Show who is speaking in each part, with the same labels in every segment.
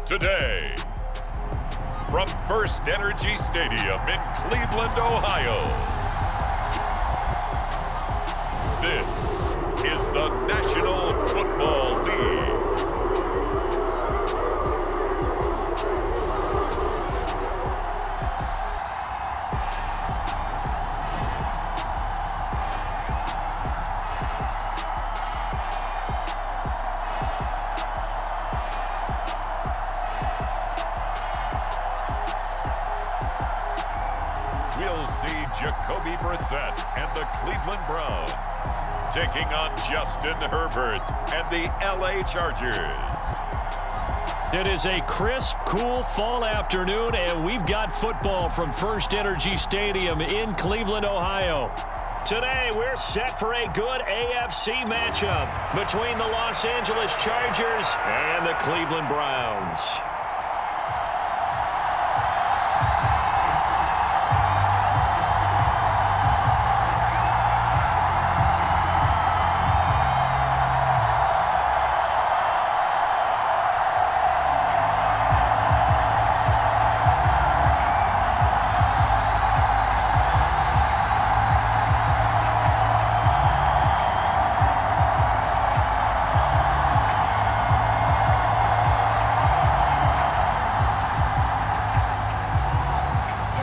Speaker 1: today. From FirstEnergy Stadium in Cleveland, Ohio, this is the National Football League. We'll see Jacoby Brissett and the Cleveland Browns taking on Justin Herbert and the LA Chargers.
Speaker 2: It is a crisp, cool fall afternoon, and we've got football from FirstEnergy Stadium in Cleveland, Ohio. Today, we're set for a good AFC matchup between the Los Angeles Chargers and the Cleveland Browns.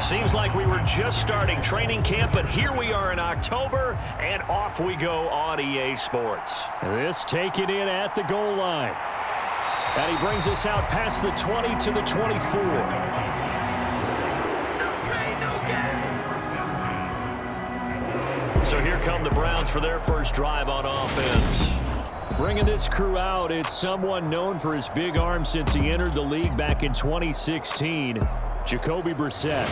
Speaker 2: Seems like we were just starting training camp, but here we are in October, and off we go on EA Sports. This taken in at the goal line. And he brings us out past the 20 to the 24. So here come the Browns for their first drive on offense. Bringing this crew out, it's someone known for his big arm since he entered the league back in 2016. Jacoby Brissett.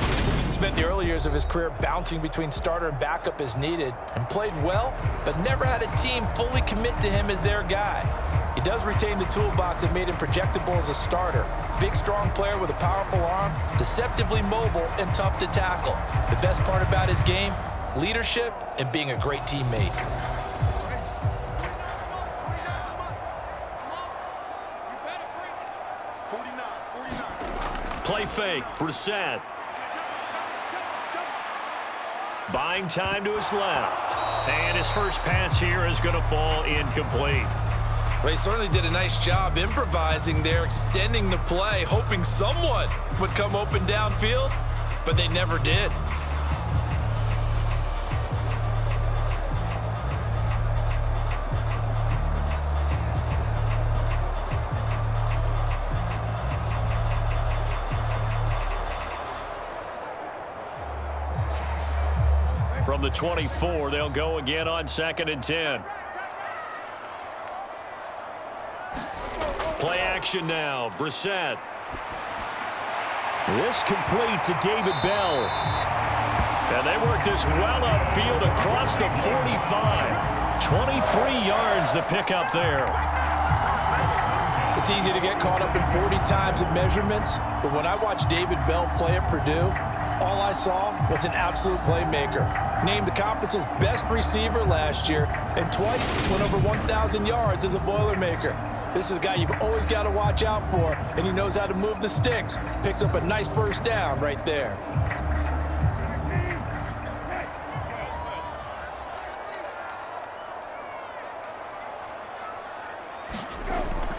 Speaker 3: Spent the early years of his career bouncing between starter and backup as needed, and played well, but never had a team fully commit to him as their guy. He does retain the toolbox that made him projectable as a starter. Big, strong player with a powerful arm, deceptively mobile, and tough to tackle. The best part about his game, leadership and being a great teammate.
Speaker 2: Play fake, Brissett. Buying time to his left. And his first pass here is going to fall incomplete.
Speaker 3: Well, he certainly did a nice job improvising there, extending the play, hoping someone would come open downfield, but they never did.
Speaker 2: From the 24, they'll go again on 2nd and 10. Play action now, Brissett. This complete to David Bell. And they work this well upfield across the 45. 23 yards the pickup there.
Speaker 3: It's easy to get caught up in 40 times in measurements, but when I watched David Bell play at Purdue, all I saw was an absolute playmaker. Named the conference's best receiver last year, and twice went over 1,000 yards as a Boilermaker. This is a guy you've always got to watch out for, and he knows how to move the sticks. Picks up a nice first down right there.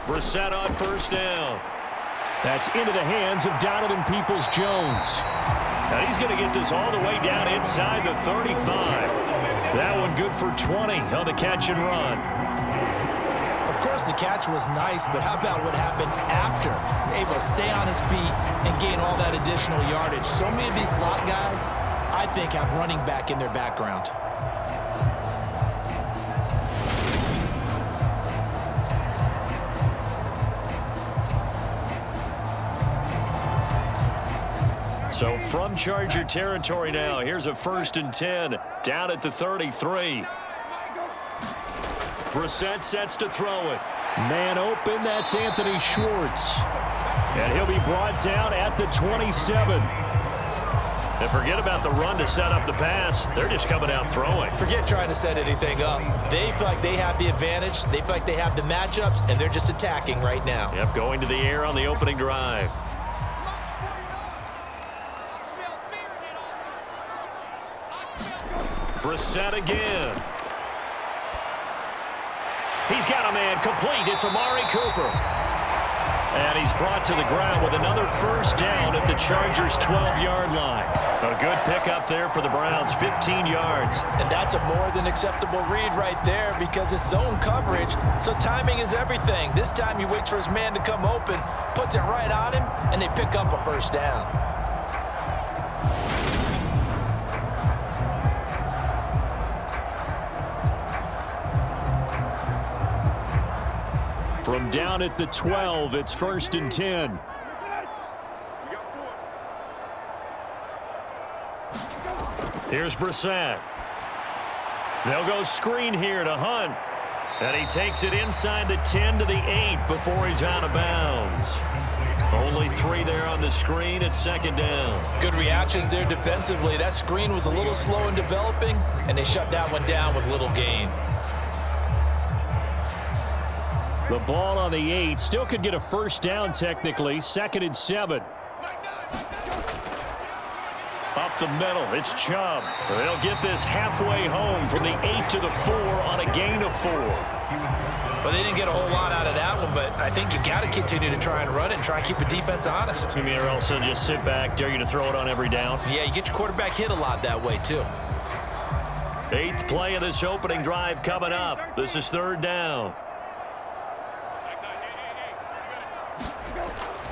Speaker 2: Brissett on first down. That's into the hands of Donovan Peoples-Jones. Now he's going to get this all the way down inside the 35. That one good for 20 on the catch and run.
Speaker 3: Of course, the catch was nice, but how about what happened after? Able to stay on his feet and gain all that additional yardage. So many of these slot guys, I think, have running back in their background.
Speaker 2: So from Charger territory now, here's a 1st and 10 down at the 33. Brissett sets to throw it. Man open, that's Anthony Schwartz. And he'll be brought down at the 27. And forget about the run to set up the pass. They're just coming out throwing.
Speaker 3: Forget trying to set anything up. They feel like they have the advantage. They feel like they have the matchups, and they're just attacking right now.
Speaker 2: Yep, going to the air on the opening drive. Brissett again. He's got a man complete. It's Amari Cooper. And he's brought to the ground with another first down at the Chargers' 12-yard line. A good pickup there for the Browns, 15 yards.
Speaker 3: And that's a more than acceptable read right there because it's zone coverage, so timing is everything. This time he waits for his man to come open, puts it right on him, and they pick up a first down.
Speaker 2: From down at the 12, it's 1st and 10. Here's Brissett. They'll go screen here to Hunt. And he takes it inside the 10 to the 8 before he's out of bounds. Only 3 there on the screen at 2nd down.
Speaker 3: Good reactions there defensively. That screen was a little slow in developing, and they shut that one down with little gain.
Speaker 2: The ball on the 8. Still could get a first down technically. 2nd and 7. Up the middle, it's Chubb. They'll get this halfway home from the 8 to the 4 on a gain of 4.
Speaker 3: Well, they didn't get a whole lot out of that one, but I think you got to continue to try and run it and try and keep the defense honest.
Speaker 2: You mean or also just sit back, dare you to throw it on every down?
Speaker 3: Yeah, you get your quarterback hit a lot that way, too.
Speaker 2: 8th play of this opening drive coming up. This is 3rd down.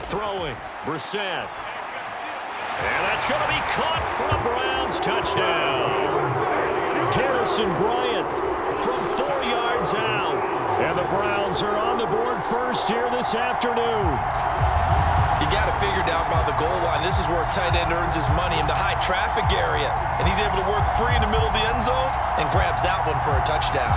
Speaker 2: Throwing, Brissett. And that's going to be caught for a Browns touchdown. Harrison Bryant from 4 yards out. And the Browns are on the board first here this afternoon.
Speaker 3: You got to figure down by the goal line. This is where a tight end earns his money in the high traffic area. And he's able to work free in the middle of the end zone and grabs that one for a touchdown.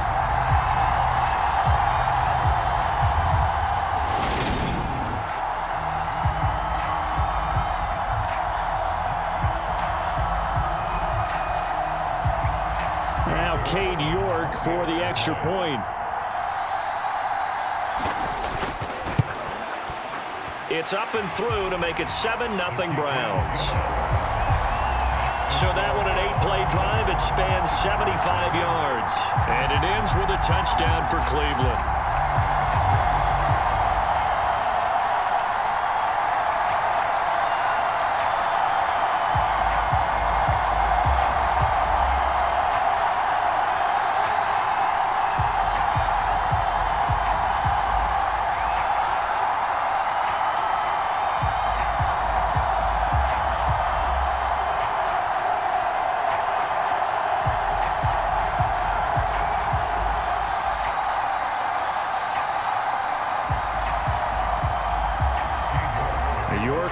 Speaker 2: Cade York for the extra point. It's up and through to make it 7-0 Browns. So that one an 8-play drive. It spans 75 yards. And it ends with a touchdown for Cleveland.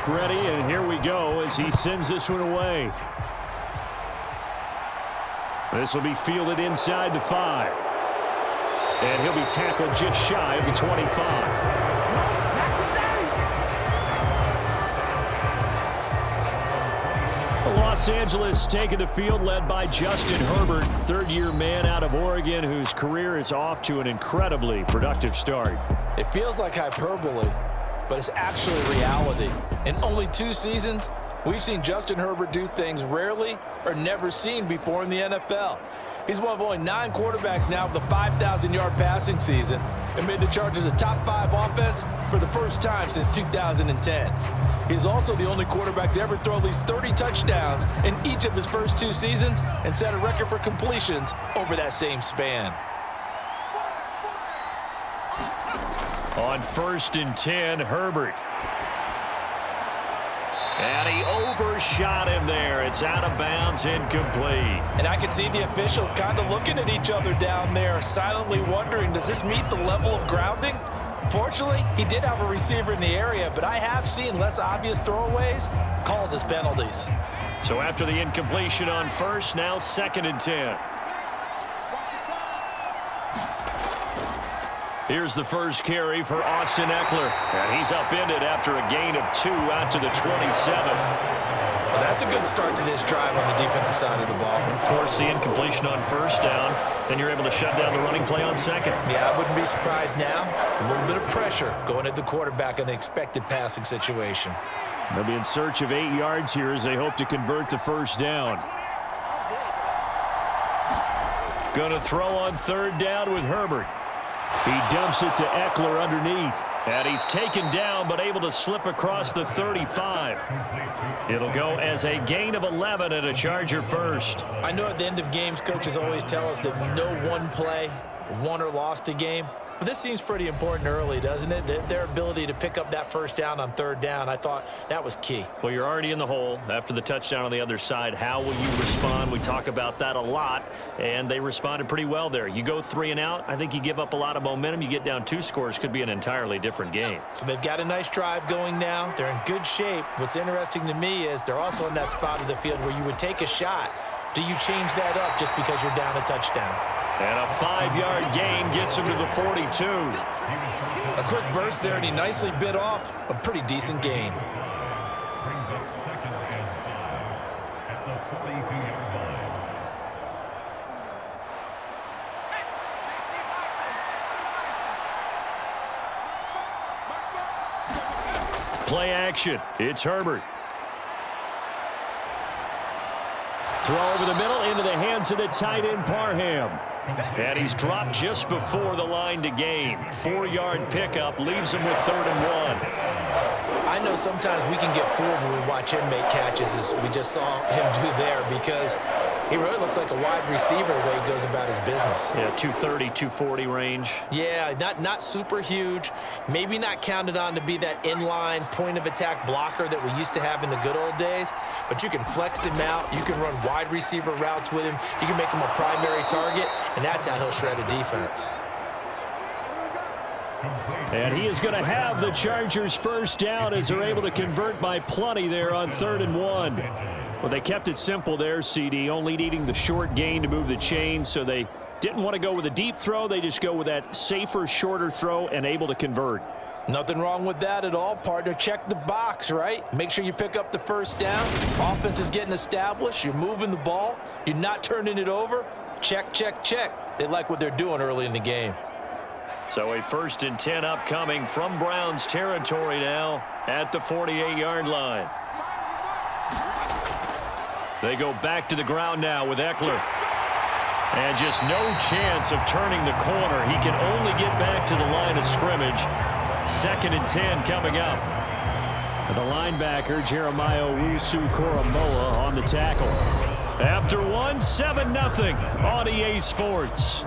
Speaker 2: Ready, and here we go as he sends this one away. This will be fielded inside the 5. And he'll be tackled just shy of the 25. Los Angeles taking the field led by Justin Herbert, third-year man out of Oregon whose career is off to an incredibly productive start.
Speaker 3: It feels like hyperbole, but it's actually reality. In only 2 seasons, we've seen Justin Herbert do things rarely or never seen before in the NFL. He's one of only 9 quarterbacks now with a 5,000-yard passing season and made the Chargers a top 5 offense for the first time since 2010. He's also the only quarterback to ever throw at least 30 touchdowns in each of his first 2 seasons and set a record for completions over that same span.
Speaker 2: On 1st and 10, Herbert. And he overshot him there. It's out of bounds, incomplete.
Speaker 3: And I can see the officials kind of looking at each other down there, silently wondering, does this meet the level of grounding? Fortunately, he did have a receiver in the area, but I have seen less obvious throwaways called as penalties.
Speaker 2: So after the incompletion on 1st, now 2nd and 10. Here's the first carry for Austin Eckler. And he's upended after a gain of 2 out to the 27.
Speaker 3: Well, that's a good start to this drive on the defensive side of the ball.
Speaker 2: Force the incompletion on first down. Then you're able to shut down the running play on second.
Speaker 3: Yeah, I wouldn't be surprised now. A little bit of pressure going at the quarterback in an expected passing situation.
Speaker 2: They'll be in search of 8 yards here as they hope to convert the first down. Going to throw on third down with Herbert. He dumps it to Eckler underneath. And he's taken down but able to slip across the 35. It'll go as a gain of 11 and a Charger first.
Speaker 3: I know at the end of games, coaches always tell us that no one play won or lost a game. But this seems pretty important early, doesn't it? Their ability to pick up that first down on third down, I thought that was key.
Speaker 2: Well, you're already in the hole after the touchdown on the other side. How will you respond? We talk about that a lot, and they responded pretty well there. You go 3 and out, I think you give up a lot of momentum. You get down 2 scores, could be an entirely different game.
Speaker 3: So they've got a nice drive going now. They're in good shape. What's interesting to me is they're also in that spot of the field where you would take a shot. Do you change that up just because you're down a touchdown?
Speaker 2: And a 5-yard gain gets him to the 42.
Speaker 3: A quick burst there, and he nicely bit off a pretty decent gain.
Speaker 2: Play action. It's Herbert. Throw over the middle into the hands of the tight end Parham. And he's dropped just before the line to gain. 4-yard pickup leaves him with 3rd and 1.
Speaker 3: I know sometimes we can get fooled when we watch him make catches, as we just saw him do there, because he really looks like a wide receiver the way he goes about his business.
Speaker 2: Yeah, 230, 240 range.
Speaker 3: Yeah, not super huge. Maybe not counted on to be that inline point-of-attack blocker that we used to have in the good old days, but you can flex him out. You can run wide receiver routes with him. You can make him a primary target, and that's how he'll shred a defense.
Speaker 2: And he is going to have the Chargers first down as they're able to convert by plenty there on 3rd and 1. Well, they kept it simple there, CD, only needing the short gain to move the chain, so they didn't want to go with a deep throw. They just go with that safer, shorter throw and able to convert.
Speaker 3: Nothing wrong with that at all, partner. Check the box, right? Make sure you pick up the first down. Offense is getting established. You're moving the ball. You're not turning it over. Check, check, check. They like what they're doing early in the game.
Speaker 2: So a 1st and 10 upcoming from Browns territory now at the 48-yard line. They go back to the ground now with Eckler. And just no chance of turning the corner. He can only get back to the line of scrimmage. 2nd and 10 coming up. And the linebacker, Jeremiah Owusu-Koramoah, on the tackle. After 7-0 on EA Sports.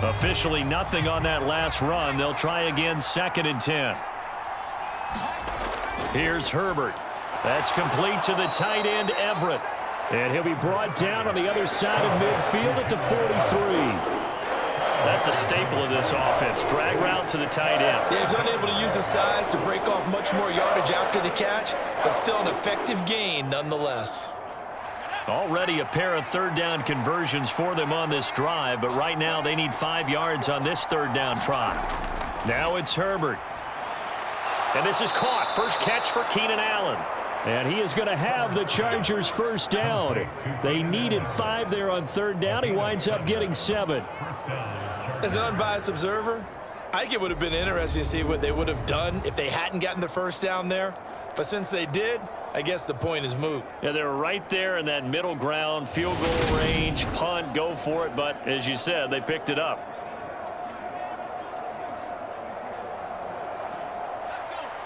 Speaker 2: Officially nothing on that last run. They'll try again 2nd and 10. Here's Herbert. That's complete to the tight end, Everett. And he'll be brought down on the other side of midfield at the 43. That's a staple of this offense. Drag route to the tight end.
Speaker 3: Yeah, he's unable to use his size to break off much more yardage after the catch, but still an effective gain nonetheless.
Speaker 2: Already a pair of 3rd down conversions for them on this drive, but right now they need 5 yards on this 3rd down try. Now it's Herbert. And this is caught. First catch for Keenan Allen. And he is going to have the Chargers first down. They needed 5 there on 3rd down. He winds up getting 7.
Speaker 3: As an unbiased observer, I think it would have been interesting to see what they would have done if they hadn't gotten the first down there. But since they did, I guess the point is moot.
Speaker 2: Yeah, they were right there in that middle ground, field goal range, punt, go for it. But as you said, they picked it up.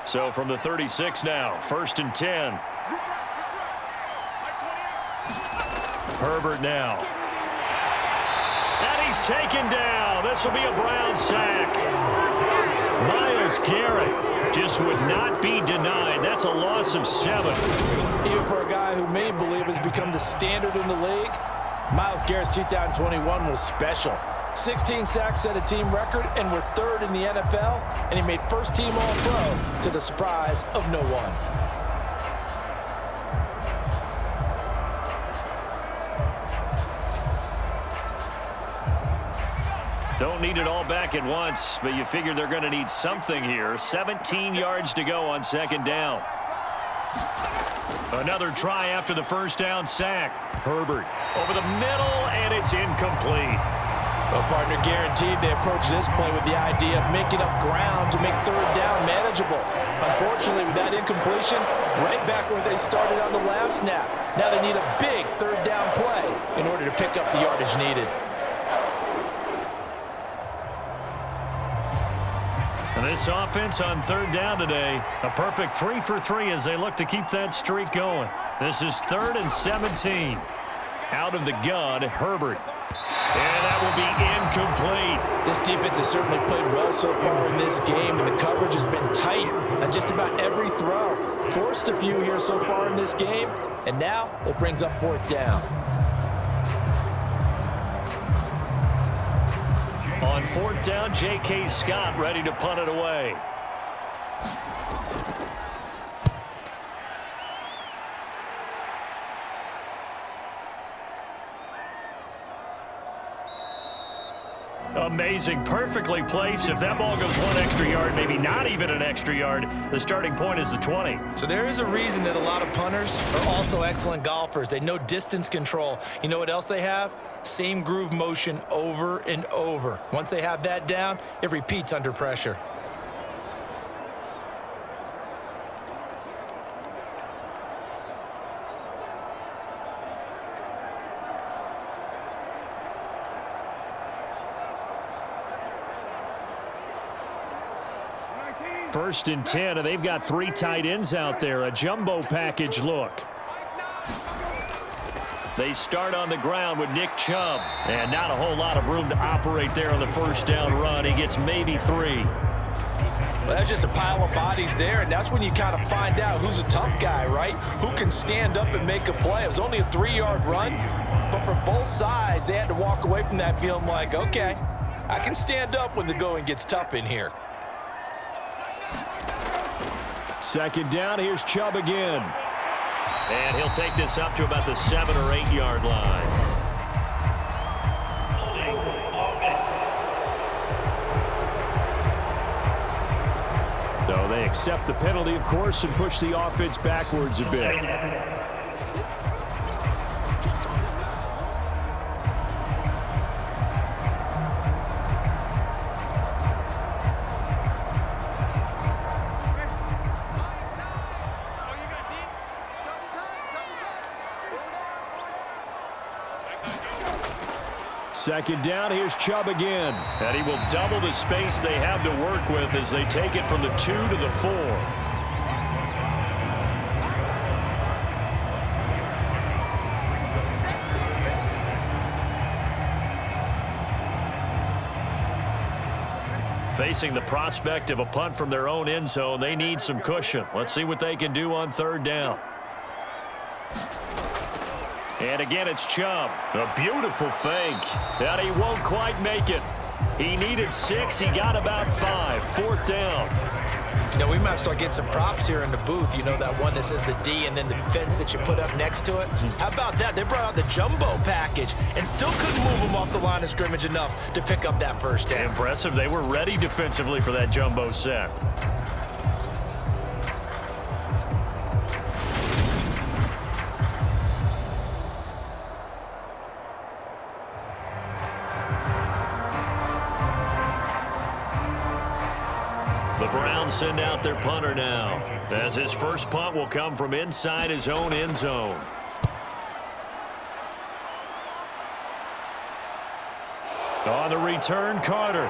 Speaker 2: So from the 36 now, 1st and 10. Herbert now. And he's taken down. This will be a Brown sack. Myles Garrett just would not be denied. That's a loss of 7.
Speaker 3: Even for a guy who many believe has become the standard in the league, Myles Garrett's 2021 was special. 16 sacks set a team record and were third in the NFL, and he made first-team All-Pro to the surprise of no one.
Speaker 2: Don't need it all back at once, but you figure they're going to need something here. 17 yards to go on second down. Another try after the first down sack. Herbert over the middle, and it's incomplete.
Speaker 3: Well, partner, guaranteed they approach this play with the idea of making up ground to make third down manageable. Unfortunately, with that incompletion, right back where they started on the last snap. Now they need a big third down play in order to pick up the yardage needed.
Speaker 2: And this offense on third down today, a perfect 3 for 3 as they look to keep that streak going. This is 3rd and 17. Out of the gun, Herbert. And that will be incomplete.
Speaker 3: This defense has certainly played well so far in this game, and the coverage has been tight on just about every throw. Forced a few here so far in this game, and now it brings up 4th down.
Speaker 2: On 4th down, J.K. Scott ready to punt it away. Amazing, perfectly placed. If that ball goes 1 extra yard, maybe not even an extra yard, the starting point is the 20.
Speaker 3: So there is a reason that a lot of punters are also excellent golfers. They know distance control. You know what else they have? Same groove motion over and over. Once they have that down, it repeats under pressure.
Speaker 2: First and 10, and they've got 3 tight ends out there. A jumbo package look. They start on the ground with Nick Chubb. And not a whole lot of room to operate there on the first down run. He gets maybe 3.
Speaker 3: Well, that's just a pile of bodies there, and that's when you kind of find out who's a tough guy, right? Who can stand up and make a play. It was only a 3-yard run, but for both sides, they had to walk away from that feeling like, okay, I can stand up when the going gets tough in here.
Speaker 2: Second down, here's Chubb again. And he'll take this up to about the 7 or 8 yard line. So they accept the penalty, of course, and push the offense backwards a bit. Second down, here's Chubb again. And he will double the space they have to work with as they take it from the 2 to the 4. Facing the prospect of a punt from their own end zone, they need some cushion. Let's see what they can do on third down. And again, it's Chubb. A beautiful fake. And he won't quite make it. He needed 6. He got about 5. 4th down.
Speaker 3: You know, we might start getting some props here in the booth. You know, that one that says the D and then the fence that you put up next to it? How about that? They brought out the jumbo package and still couldn't move them off the line of scrimmage enough to pick up that first down.
Speaker 2: Impressive. They were ready defensively for that jumbo set. The Browns send out their punter now, as his first punt will come from inside his own end zone. On the return, Carter.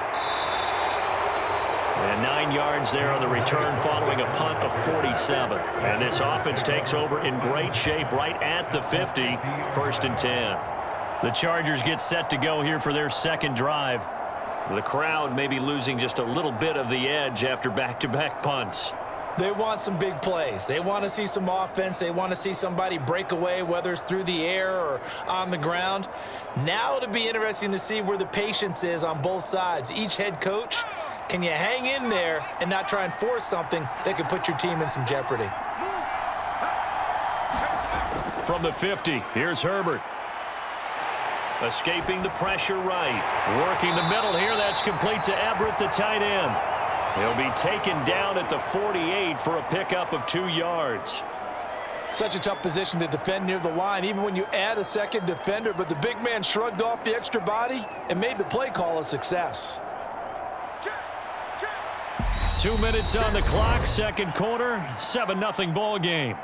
Speaker 2: And 9 yards there on the return following a punt of 47. And this offense takes over in great shape right at the 50, 1st and 10. The Chargers get set to go here for their second drive. The crowd may be losing just a little bit of the edge after back-to-back punts.
Speaker 3: They want some big plays. They want to see some offense. They want to see somebody break away, whether it's through the air or on the ground. Now it'll be interesting to see where the patience is on both sides. Each head coach, can you hang in there and not try and force something that could put your team in some jeopardy?
Speaker 2: From the 50, here's Herbert. Escaping the pressure right. Working the middle here. That's complete to Everett, the tight end. He'll be taken down at the 48 for a pickup of 2 yards.
Speaker 3: Such a tough position to defend near the line, even when you add a second defender, but the big man shrugged off the extra body and made the play call a success.
Speaker 2: 2 minutes on the clock, second quarter, 7-0 ball game.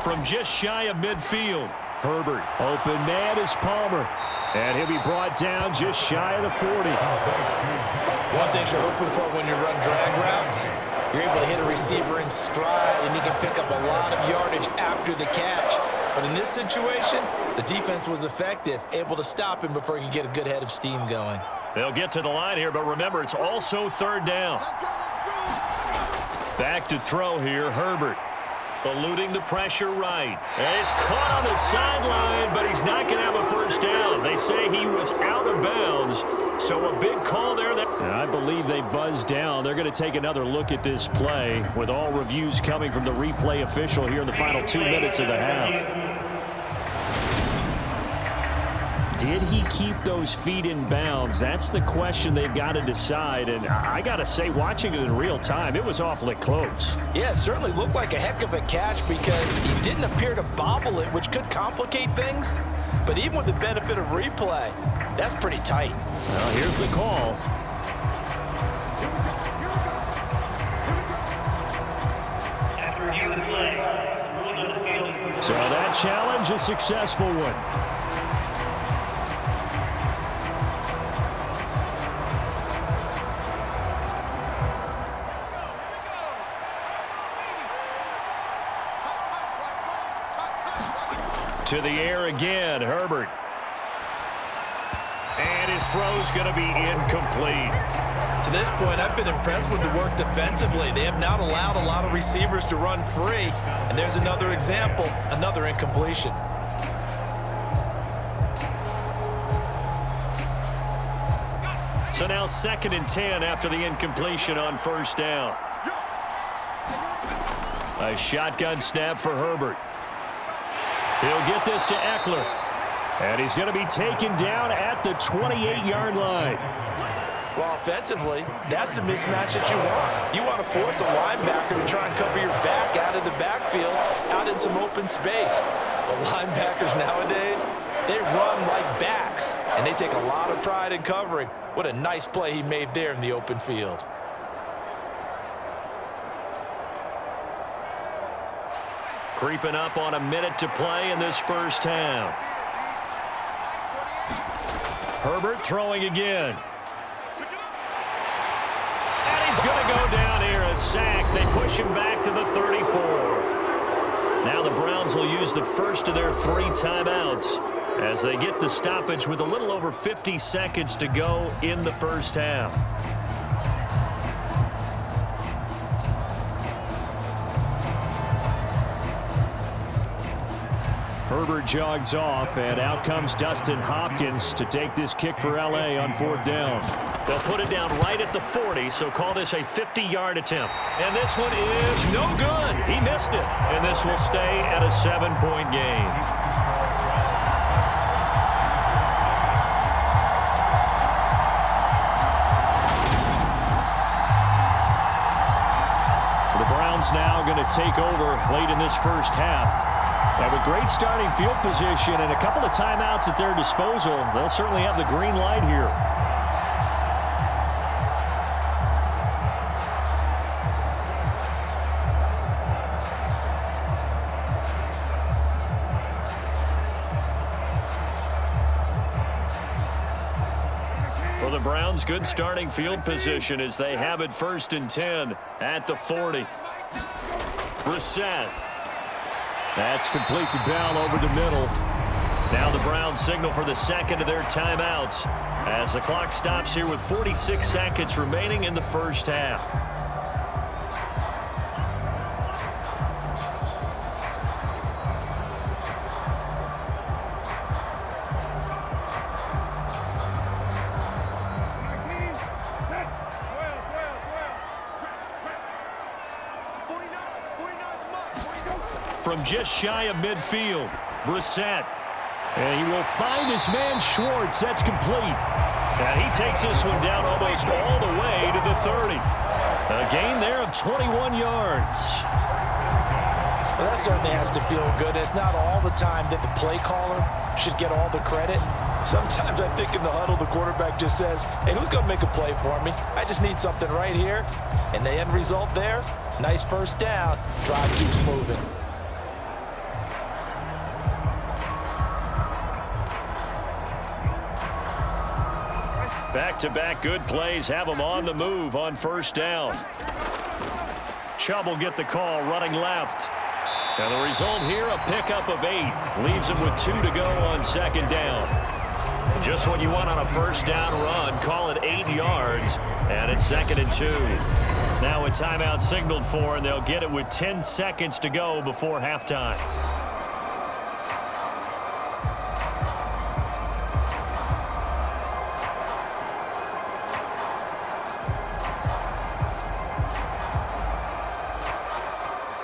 Speaker 2: From just shy of midfield, Herbert. Open man is Palmer. And he'll be brought down just shy of the 40.
Speaker 3: One thing you're hoping for when you run drag routes, you're able to hit a receiver in stride, and he can pick up a lot of yardage after the catch. But in this situation, the defense was effective, able to stop him before he could get a good head of steam going.
Speaker 2: They'll get to the line here, but remember, it's also third down. Back to throw here, Herbert. Eluding the pressure right. And he's caught on the sideline, but he's not going to have a first down. They say he was out of bounds, so a big call there. And I believe they buzzed down. They're going to take another look at this play with all reviews coming from the replay official here in the final 2 minutes of the half. Did he keep those feet in bounds? That's the question they've got to decide. And I got to say, watching it in real time, it was awfully close.
Speaker 3: Yeah, it certainly looked like a heck of a catch because he didn't appear to bobble it, which could complicate things. But even with the benefit of replay, that's pretty tight.
Speaker 2: Well, here's the call. So that challenge, a successful one. To the air again, Herbert. And his throw's going to be incomplete.
Speaker 3: To this point, I've been impressed with the work defensively. They have not allowed a lot of receivers to run free. And there's another example, another incompletion.
Speaker 2: So now 2nd and 10 after the incompletion on first down. A shotgun snap for Herbert. He'll get this to Eckler. And he's going to be taken down at the 28-yard line.
Speaker 3: Well, offensively, that's the mismatch that you want. You want to force a linebacker to try and cover your back out of the backfield, out in some open space. The linebackers nowadays, they run like backs, and they take a lot of pride in covering. What a nice play he made there in the open field.
Speaker 2: Creeping up on a minute to play in this first half. Herbert throwing again. And he's going to go down here, a sack. They push him back to the 34. Now the Browns will use the first of their 3 timeouts as they get the stoppage with a little over 50 seconds to go in the first half. Herbert jogs off, and out comes Dustin Hopkins to take this kick for L.A. on 4th down. They'll put it down right at the 40, so call this a 50-yard attempt. And this one is no good. He missed it. And this will stay at a 7-point game. The Browns now going to take over late in this first half. Have a great starting field position and a couple of timeouts at their disposal. They'll certainly have the green light here. For the Browns, good starting field position as they have it 1st and 10 at the 40. Brissett. That's complete to Bell over the middle. Now the Browns signal for the second of their timeouts as the clock stops here with 46 seconds remaining in the first half. From just shy of midfield, Brissett. And he will find his man Schwartz. That's complete. And he takes this one down almost all the way to the 30. A gain there of 21 yards.
Speaker 3: Well, that certainly has to feel good. It's not all the time that the play caller should get all the credit. Sometimes I think in the huddle, the quarterback just says, hey, who's going to make a play for me? I just need something right here. And the end result there, nice first down. Drive keeps moving.
Speaker 2: Back-to-back good plays have them on the move on first down. Chubb will get the call running left. And the result here, a pickup of 8. Leaves him with 2 to go on second down. Just what you want on a first down run. Call it 8 yards. And it's 2nd and 2. Now a timeout signaled for, and they'll get it with 10 seconds to go before halftime.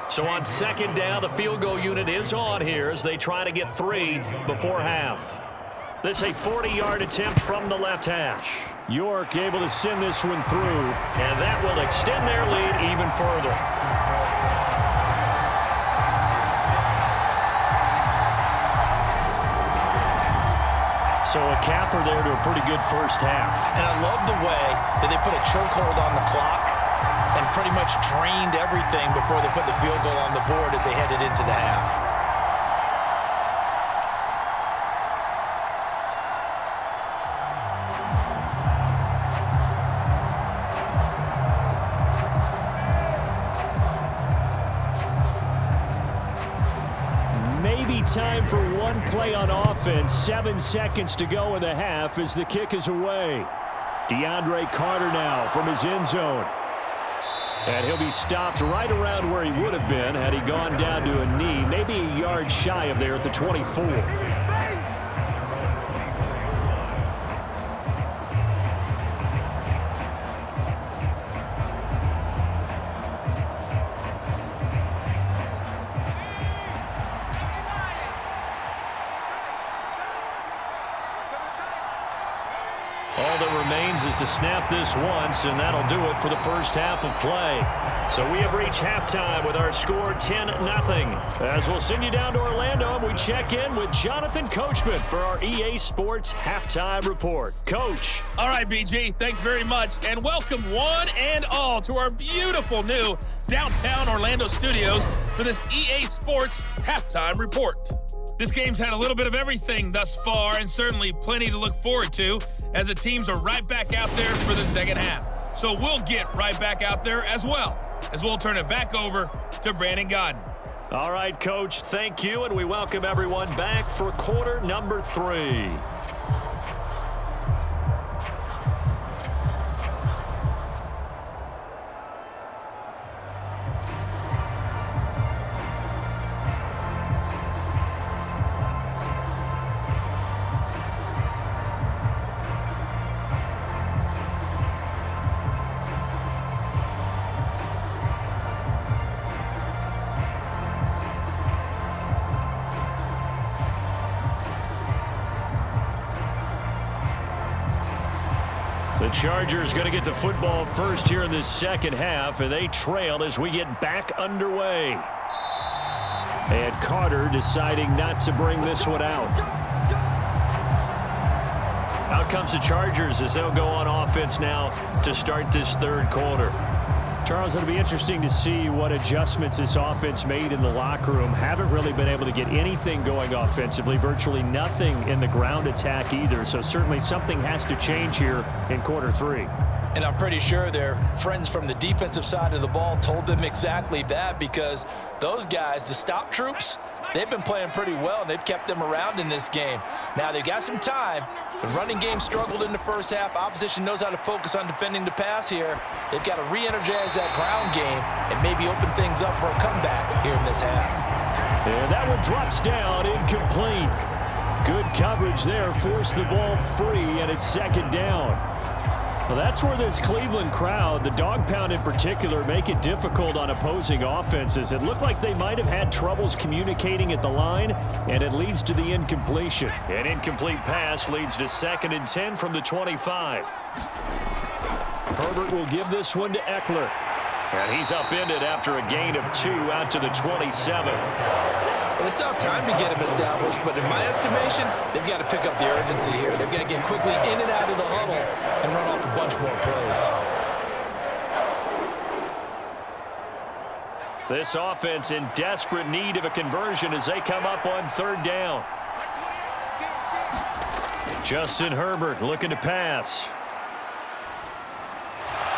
Speaker 2: So on second down, the field goal unit is on here as they try to get 3 before half. This is a 40-yard attempt from the left hash. York able to send this one through, and that will extend their lead even further. So a capper there to a pretty good first half.
Speaker 3: And I love the way that they put a chokehold on the clock and pretty much drained everything before they put the field goal on the board as they headed into the half.
Speaker 2: Maybe time for one play on offense. 7 seconds to go in the half as the kick is away. DeAndre Carter now from his end zone. And he'll be stopped right around where he would have been had he gone down to a knee, maybe a yard shy of there at the 24. All that remains is to snap this once, and that'll do it for the first half of play. So we have reached halftime with our score 10-0. As we'll send you down to Orlando, and we check in with Jonathan Coachman for our EA Sports Halftime Report. Coach.
Speaker 4: All right, BG, thanks very much, and welcome one and all to our beautiful new downtown Orlando studios for this EA Sports Halftime Report. This game's had a little bit of everything thus far, and certainly plenty to look forward to as the teams are right back out there for the second half. So we'll get right back out there as well, as we'll turn it back over to Brandon Godden.
Speaker 2: All right, Coach, thank you, and we welcome everyone back for quarter number 3. The Chargers going to get the football first here in this second half, and they trail as we get back underway. And Carter deciding not to bring this one out. Out comes the Chargers as they'll go on offense now to start this third quarter. Charles, it'll be interesting to see what adjustments this offense made in the locker room. Haven't really been able to get anything going offensively, virtually nothing in the ground attack either. So certainly something has to change here in quarter 3.
Speaker 3: And I'm pretty sure their friends from the defensive side of the ball told them exactly that, because those guys, the stop troops, they've been playing pretty well, and they've kept them around in this game. Now, they've got some time. The running game struggled in the first half. Opposition knows how to focus on defending the pass here. They've got to re-energize that ground game and maybe open things up for a comeback here in this half.
Speaker 2: And that one drops down, incomplete. Good coverage there, forced the ball free, and it's second down. Well, that's where this Cleveland crowd, the dog pound in particular, make it difficult on opposing offenses. It looked like they might have had troubles communicating at the line, and it leads to the incompletion. An incomplete pass leads to 2nd and 10 from the 25. Herbert will give this one to Eckler. And he's upended after a gain of 2 out to the 27.
Speaker 3: Well, they still have time to get him established, but in my estimation, they've got to pick up the urgency here. They've got to get quickly in and out of the huddle and run off a bunch more plays.
Speaker 2: This offense in desperate need of a conversion as they come up on 3rd down. Justin Herbert looking to pass.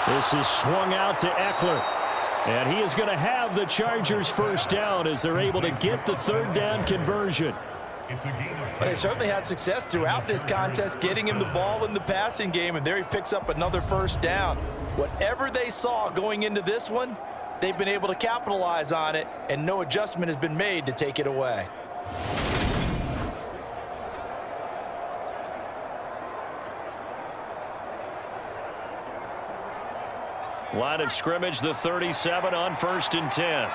Speaker 2: This is swung out to Eckler. And he is going to have the Chargers first down as they're able to get the 3rd down conversion.
Speaker 3: They certainly had success throughout this contest, getting him the ball in the passing game, and there he picks up another first down. Whatever they saw going into this one, they've been able to capitalize on it, and no adjustment has been made to take it away.
Speaker 2: Line of scrimmage, the 37 on 1st and 10.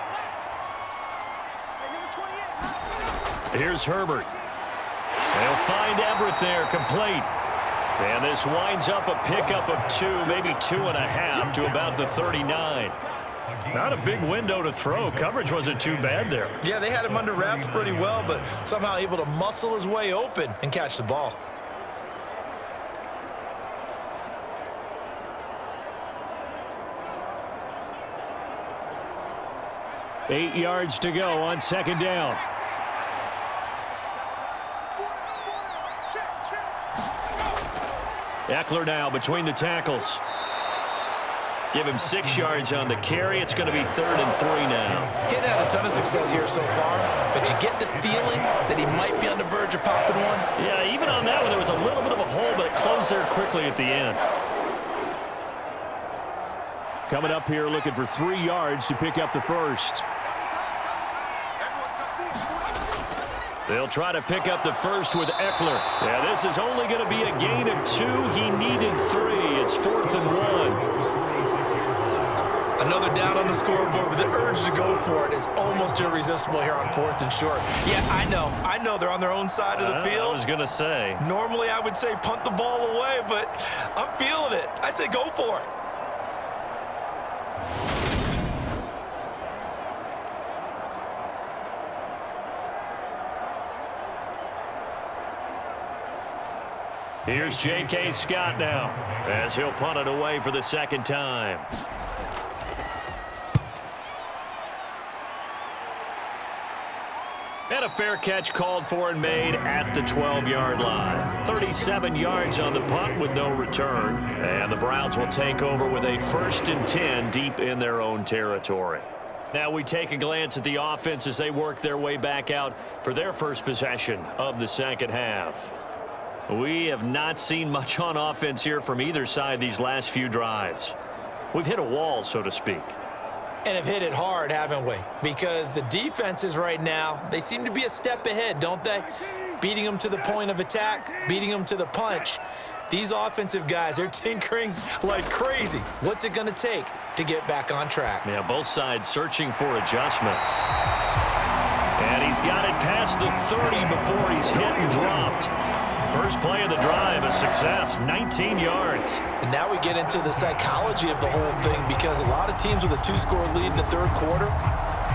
Speaker 2: Here's Herbert. They'll find Everett there, complete. And this winds up a pickup of 2, maybe 2.5 to about the 39. Not a big window to throw. Coverage wasn't too bad there.
Speaker 3: Yeah, they had him under wraps pretty well, but somehow able to muscle his way open and catch the ball.
Speaker 2: Eight yards to go on 2nd down. Eckler now between the tackles. Give him 6 yards on the carry. It's going to be 3rd and 3 now.
Speaker 3: He hadn't had a ton of success here so far, but you get the feeling that he might be on the verge of popping one.
Speaker 2: Yeah, even on that one, there was a little bit of a hole, but it closed there quickly at the end. Coming up here looking for 3 yards to pick up the first. They'll try to pick up the first with Eckler. Yeah, this is only going to be a gain of 2. He needed 3. It's 4th and 1.
Speaker 3: Another down on the scoreboard, but the urge to go for it is almost irresistible here on 4th and short. Yeah, I know they're on their own side of the field.
Speaker 2: I was going to say.
Speaker 3: Normally I would say punt the ball away, but I'm feeling it. I say go for it.
Speaker 2: Here's J.K. Scott now as he'll punt it away for the 2nd time. And a fair catch called for and made at the 12-yard line. 37 yards on the punt with no return. And the Browns will take over with a 1st and 10 deep in their own territory. Now we take a glance at the offense as they work their way back out for their first possession of the 2nd half. We have not seen much on offense here from either side these last few drives. We've hit a wall, so to speak.
Speaker 3: And have hit it hard, haven't we? Because the defenses right now, they seem to be a step ahead, don't they? Beating them to the point of attack, beating them to the punch. These offensive guys, they're tinkering like crazy. What's it going to take to get back on track?
Speaker 2: Yeah, both sides searching for adjustments. And he's got it past the 30 before he's hit and dropped. First play of the drive, a success, 19 yards.
Speaker 3: And now we get into the psychology of the whole thing, because a lot of teams with a 2-score lead in the 3rd quarter,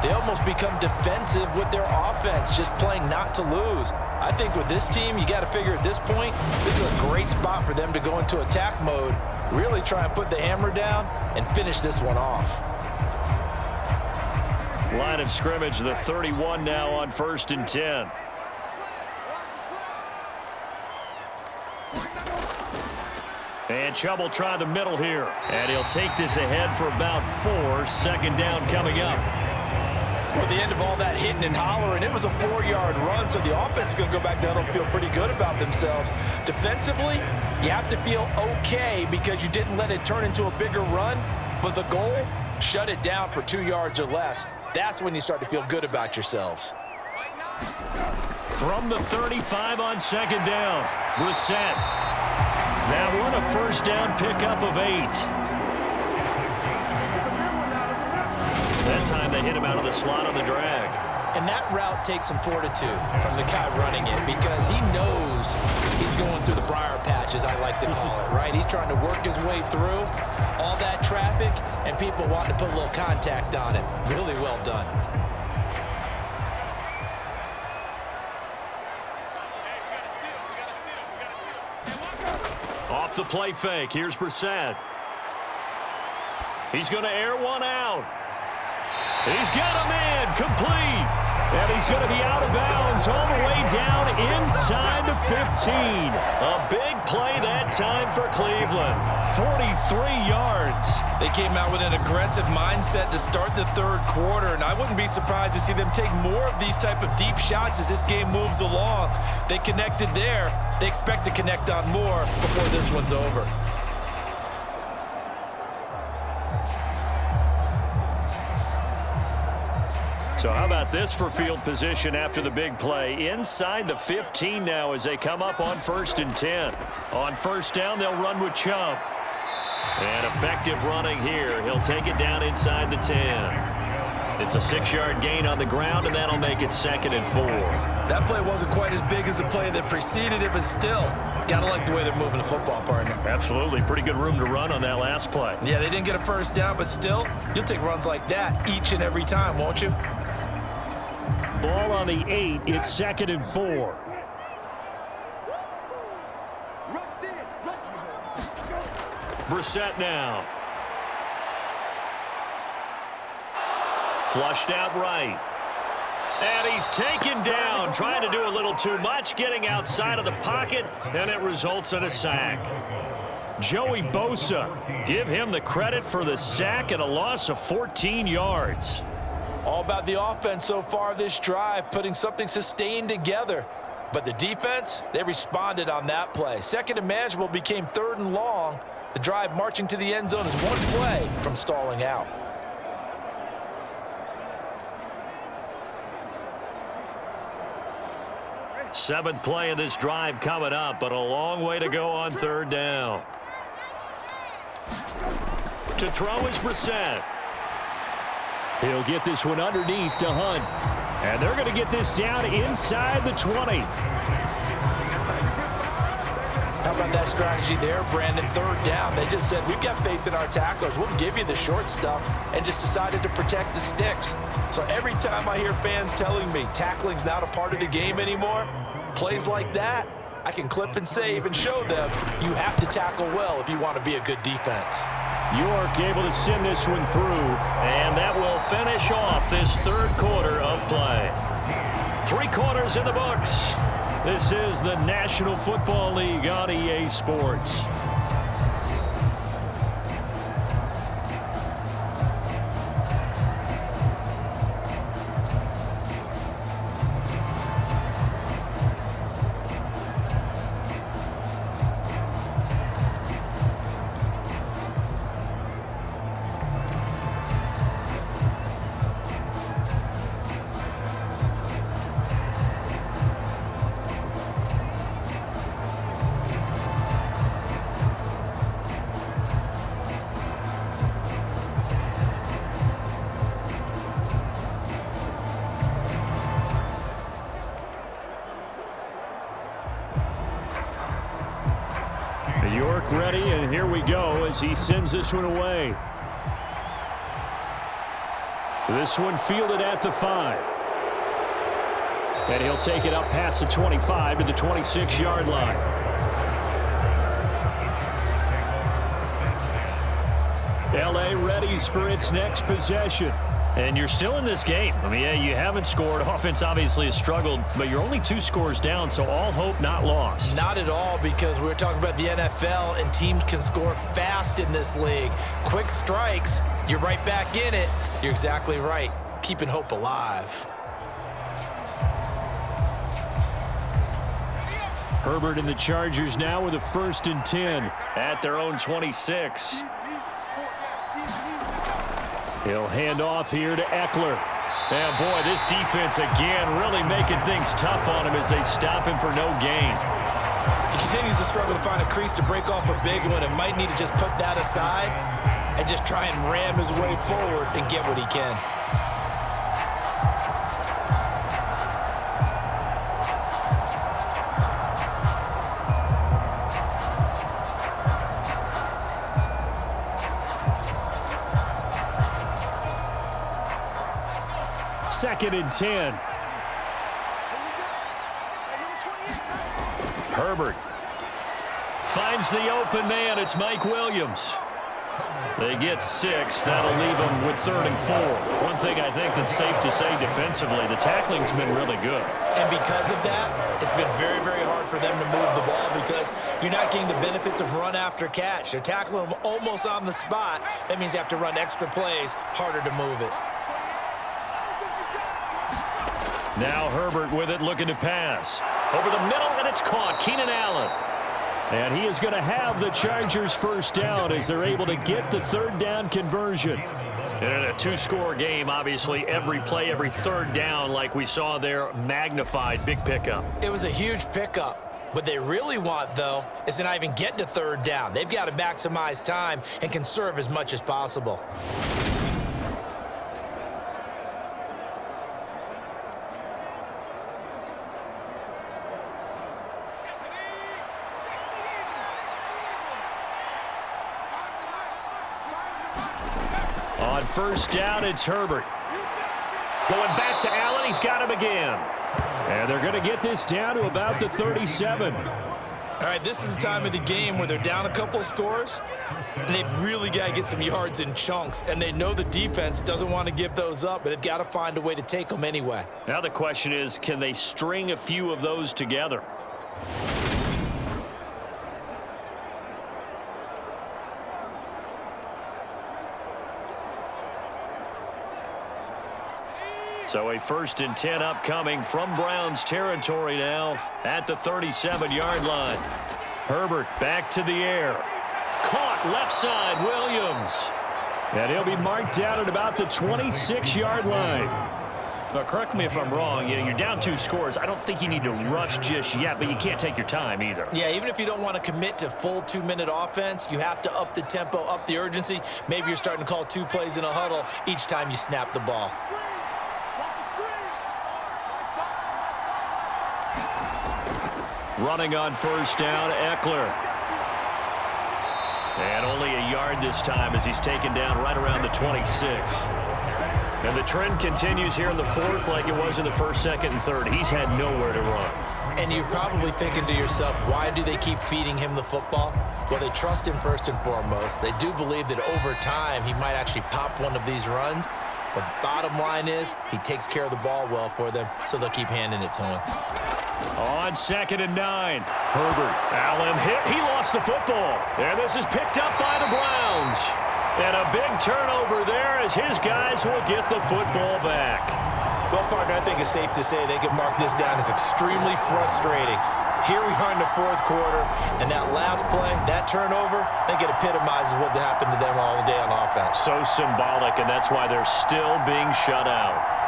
Speaker 3: they almost become defensive with their offense, just playing not to lose. I think with this team, you got to figure at this point, this is a great spot for them to go into attack mode, really try and put the hammer down and finish this one off.
Speaker 2: Line of scrimmage, the 31 now on 1st and 10. And Chubb will try the middle here. And he'll take this ahead for about 4. 2nd down coming up.
Speaker 3: Well, at the end of all that hitting and hollering, it was a 4-yard run, so the offense is going to go back down and feel pretty good about themselves. Defensively, you have to feel okay because you didn't let it turn into a bigger run, but the goal, shut it down for 2 yards or less. That's when you start to feel good about yourselves.
Speaker 2: From the 35 on 2nd down, Brissett. That one a 1st down pickup of 8. That time they hit him out of the slot on the drag.
Speaker 3: And that route takes some fortitude from the guy running it because he knows he's going through the briar patch, as I like to call it, right? He's trying to work his way through all that traffic and people wanting to put a little contact on it. Really well done.
Speaker 2: Off the play fake, here's Brissett. He's going to air one out. He's got a man, complete. And he's going to be out of bounds all the way down inside the 15. A big play that time for Cleveland. 43 yards.
Speaker 3: They came out with an aggressive mindset to start the 3rd quarter, and I wouldn't be surprised to see them take more of these type of deep shots as this game moves along. They connected there. They expect to connect on more before this one's over.
Speaker 2: So how about this for field position after the big play? Inside the 15 now as they come up on 1st and 10. On 1st down, they'll run with Chubb. And effective running here. He'll take it down inside the 10. It's a 6-yard gain on the ground, and that'll make it 2nd and 4.
Speaker 3: That play wasn't quite as big as the play that preceded it, but still, gotta like the way they're moving the football, partner.
Speaker 2: Absolutely. Pretty good room to run on that last play.
Speaker 3: Yeah, they didn't get a 1st down, but still, you'll take runs like that each and every time, won't you?
Speaker 2: Ball on the 8. It's 2nd and 4. Brissett now. Flushed out right. And he's taken down, trying to do a little too much, getting outside of the pocket, and it results in a sack. Joey Bosa, give him the credit for the sack and a loss of 14 yards.
Speaker 3: All about the offense so far this drive, putting something sustained together. But the defense, they responded on that play. 2nd and manageable became 3rd and long. The drive marching to the end zone is one play from stalling out.
Speaker 2: Seventh play of this drive coming up, but a long way to go on 3rd down. To throw is Brissett. He'll get this one underneath to Hunt. And they're going to get this down inside the 20.
Speaker 3: How about that strategy there, Brandon? 3rd down. They just said, we've got faith in our tacklers. We'll give you the short stuff, and just decided to protect the sticks. So every time I hear fans telling me tackling's not a part of the game anymore, plays like that, I can clip and save and show them you have to tackle well if you want to be a good defense.
Speaker 2: York able to send this one through, and that will finish off this 3rd quarter of play. 3 quarters in the books. This is the National Football League on EA Sports. York ready, and here we go as he sends this one away. This one fielded at the 5. And he'll take it up past the 25 to the 26-yard line. LA readies for its next possession. And you're still in this game. I mean, yeah, you haven't scored. Offense obviously has struggled, but you're only 2 scores down, so all hope not lost.
Speaker 3: Not at all, because we're talking about the NFL, and teams can score fast in this league. Quick strikes, you're right back in it. You're exactly right. Keeping hope alive.
Speaker 2: Herbert and the Chargers now with a 1st and 10 at their own 26. He'll hand off here to Eckler. And boy, this defense again really making things tough on him as they stop him for no gain.
Speaker 3: He continues to struggle to find a crease to break off a big one and might need to just put that aside and just try and ram his way forward and get what he can.
Speaker 2: Second and 10. Herbert finds the open man. It's Mike Williams. They get 6. That'll leave them with 3rd and 4. One thing I think that's safe to say defensively, the tackling's been really good.
Speaker 3: And because of that, it's been very, very hard for them to move the ball because you're not getting the benefits of run after catch. They're tackling them almost on the spot. That means you have to run extra plays, harder to move it.
Speaker 2: Now Herbert with it, looking to pass. Over the middle, and it's caught. Keenan Allen. And he is going to have the Chargers 1st down as they're able to get the 3rd down conversion. And in a 2-score game, obviously, every play, every 3rd down, like we saw there, magnified. Big pickup.
Speaker 3: It was a huge pickup. What they really want, though, is to not even get to 3rd down. They've got to maximize time and conserve as much as possible.
Speaker 2: On 1st down, it's Herbert. Going back to Allen. He's got him again. And they're going to get this down to about the 37.
Speaker 3: All right, this is the time of the game where they're down a couple of scores, and they've really got to get some yards in chunks, and they know the defense doesn't want to give those up, but they've got to find a way to take them anyway.
Speaker 2: Now the question is, can they string a few of those together? So a 1st and 10 upcoming from Browns territory now at the 37-yard line. Herbert back to the air. Caught left side, Williams. And he'll be marked down at about the 26-yard line. Now, correct me if I'm wrong. You're down 2 scores. I don't think you need to rush just yet, but you can't take your time either.
Speaker 3: Yeah, even if you don't want to commit to full 2-minute offense, you have to up the tempo, up the urgency. Maybe you're starting to call 2 plays in a huddle each time you snap the ball.
Speaker 2: Running on 1st down, Eckler. And only a yard this time as he's taken down right around the 26. And the trend continues here in the 4th like it was in the 1st, 2nd, and 3rd. He's had nowhere to run.
Speaker 3: And you're probably thinking to yourself, why do they keep feeding him the football? Well, they trust him first and foremost. They do believe that over time he might actually pop one of these runs. But bottom line is he takes care of the ball well for them, so they'll keep handing it to him.
Speaker 2: On 2nd and 9, Herbert. Allen hit. He lost the football. And this is picked up by the Browns. And a big turnover there as his guys will get the football back.
Speaker 3: Well, partner, I think it's safe to say they can mark this down as extremely frustrating. Here we are in the 4th quarter, and that last play, that turnover, I think it epitomizes what happened to them all day on offense.
Speaker 2: So symbolic, and that's why they're still being shut out.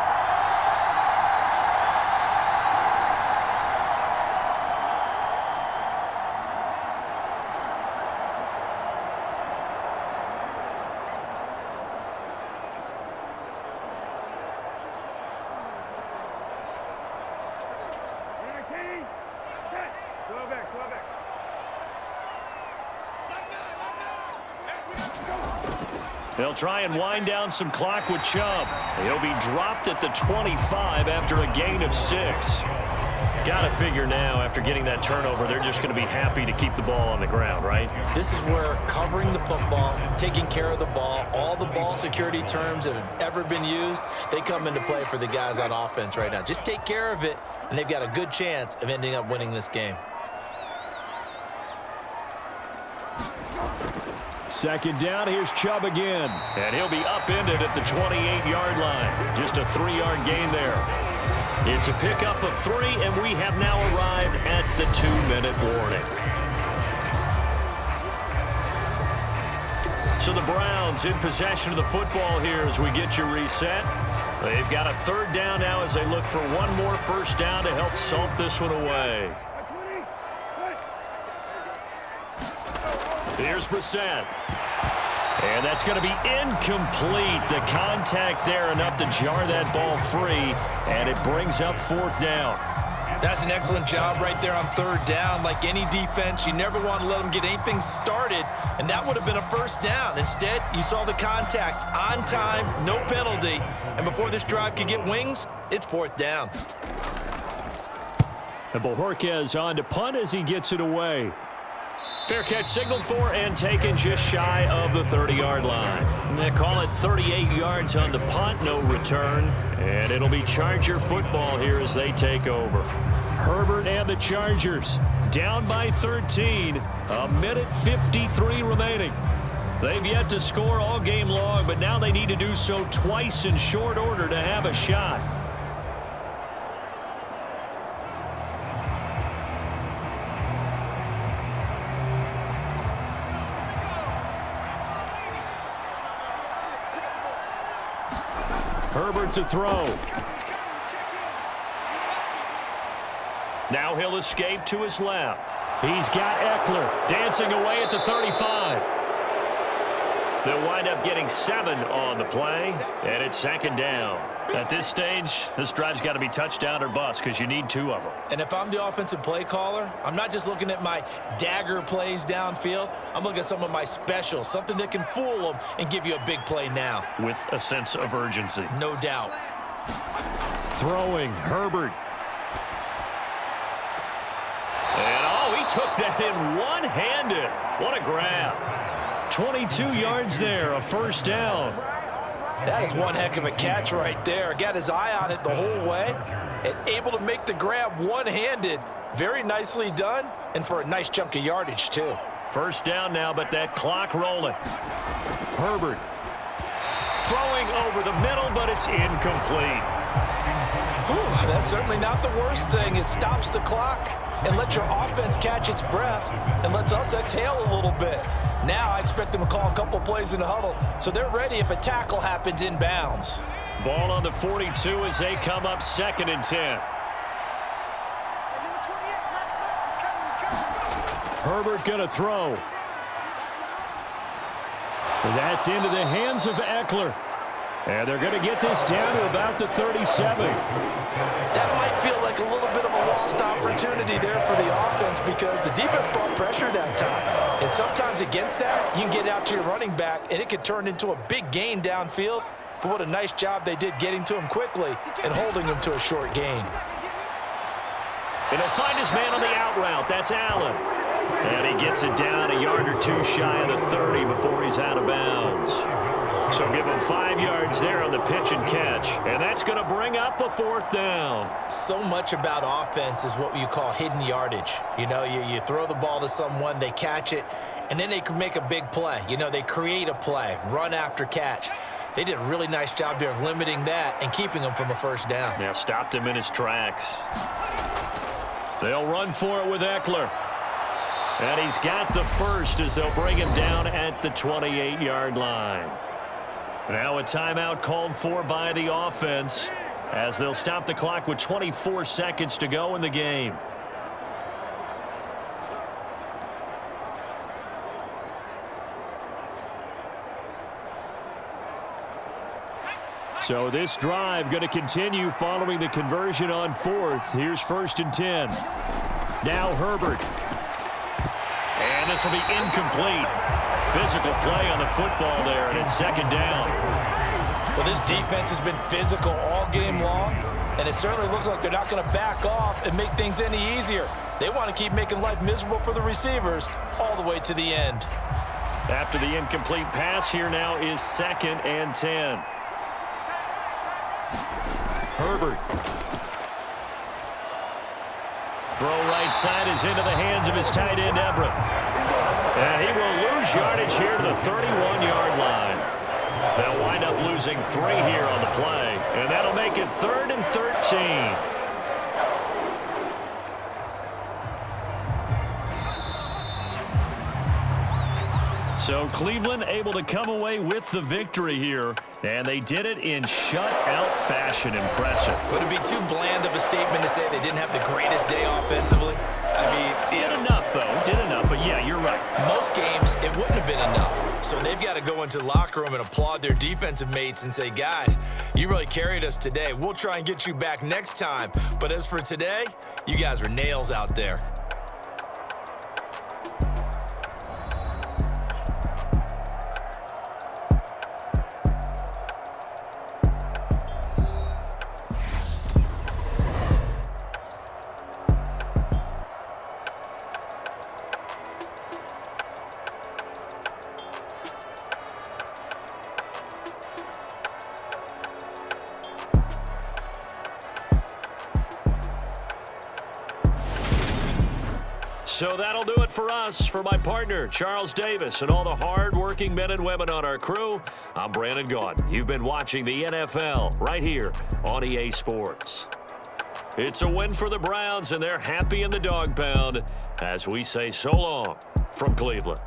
Speaker 2: They'll try and wind down some clock with Chubb. He'll be dropped at the 25 after a gain of 6. Got to figure now, after getting that turnover, they're just going to be happy to keep the ball on the ground, right?
Speaker 3: This is where covering the football, taking care of the ball, all the ball security terms that have ever been used, they come into play for the guys on offense right now. Just take care of it, and they've got a good chance of ending up winning this game.
Speaker 2: Second down, here's Chubb again. And he'll be upended at the 28-yard line. Just a 3-yard gain there. It's a pickup of 3, and we have now arrived at the 2-minute warning. So the Browns in possession of the football here as we get you reset. They've got a 3rd down now as they look for one more first down to help salt this one away. Here's Brissett. And that's going to be incomplete. The contact there enough to jar that ball free, and it brings up 4th down.
Speaker 3: That's an excellent job right there on 3rd down. Like any defense, you never want to let them get anything started, and that would have been a first down. Instead, you saw the contact on time, no penalty, and before this drive could get wings, it's 4th down.
Speaker 2: And Bojorquez on to punt as he gets it away. Fair catch signaled for and taken just shy of the 30-yard line. And they call it 38 yards on the punt, no return. And it'll be Charger football here as they take over. Herbert and the Chargers down by 13. A minute 53 remaining. They've yet to score all game long, but now they need to do so twice in short order to have a shot. Herbert to throw. Now he'll escape to his left. He's got Eckler dancing away at the 35. They'll wind up getting 7 on the play, and it's 2nd down. At this stage, this drive's got to be touchdown or bust because you need 2 of them.
Speaker 3: And if I'm the offensive play caller, I'm not just looking at my dagger plays downfield. I'm looking at some of my specials, something that can fool them and give you a big play now.
Speaker 2: With a sense of urgency.
Speaker 3: No doubt.
Speaker 2: Throwing, Herbert. And, he took that in one-handed. What a grab. 22 yards there, a first down.
Speaker 3: That is one heck of a catch right there. Got his eye on it the whole way and able to make the grab one-handed. Very nicely done, and for a nice chunk of yardage, too.
Speaker 2: First down now, but that clock rolling. Herbert throwing over the middle, but it's incomplete.
Speaker 3: Ooh, that's certainly not the worst thing. It stops the clock and lets your offense catch its breath and lets us exhale a little bit. Now I expect them to call a couple plays in the huddle, so they're ready if a tackle happens inbounds.
Speaker 2: Ball on the 42 as they come up 2nd and 10. Herbert going to throw. That's into the hands of Eckler. And they're going to get this down to about the 37.
Speaker 3: That might feel like a little bit of a lost opportunity there for the offense because the defense brought pressure that time. And sometimes against that, you can get out to your running back, and it could turn into a big gain downfield. But what a nice job they did getting to him quickly and holding him to a short gain.
Speaker 2: And he'll find his man on the out route. That's Allen. And he gets it down a yard or 2 shy of the 30 before he's out of bounds. So give him 5 yards there on the pitch and catch. And that's going to bring up a 4th down.
Speaker 3: So much about offense is what you call hidden yardage. You know, you throw the ball to someone, they catch it, and then they can make a big play. You know, they create a play, run after catch. They did a really nice job there of limiting that and keeping him from a first down.
Speaker 2: Yeah, stopped him in his tracks. They'll run for it with Eckler. And he's got the first as they'll bring him down at the 28-yard line. Now a timeout called for by the offense as they'll stop the clock with 24 seconds to go in the game. So this drive going to continue following the conversion on 4th. Here's 1st and 10. Now Herbert. And this will be incomplete. Physical play on the football there, and it's 2nd down.
Speaker 3: Well, this defense has been physical all game long, and it certainly looks like they're not going to back off and make things any easier. They want to keep making life miserable for the receivers all the way to the end.
Speaker 2: After the incomplete pass, here now is 2nd and 10. Herbert. Throw right side is into the hands of his tight end, Everett. And he will lose yardage here to the 31-yard line. They'll wind up losing 3 here on the play, and that'll make it 3rd and 13. So Cleveland able to come away with the victory here, and they did it in shutout fashion. Impressive.
Speaker 3: Would it be too bland of a statement to say they didn't have the greatest day offensively? I mean,
Speaker 2: did enough, though. Did enough, but yeah, you're right.
Speaker 3: Most games, it wouldn't have been enough. So they've got to go into the locker room and applaud their defensive mates and say, guys, you really carried us today. We'll try and get you back next time. But as for today, you guys were nails out there.
Speaker 2: So that'll do it for us. For my partner, Charles Davis, and all the hard-working men and women on our crew, I'm Brandon Gaudin. You've been watching the NFL right here on EA Sports. It's a win for the Browns, and they're happy in the dog pound as we say so long from Cleveland.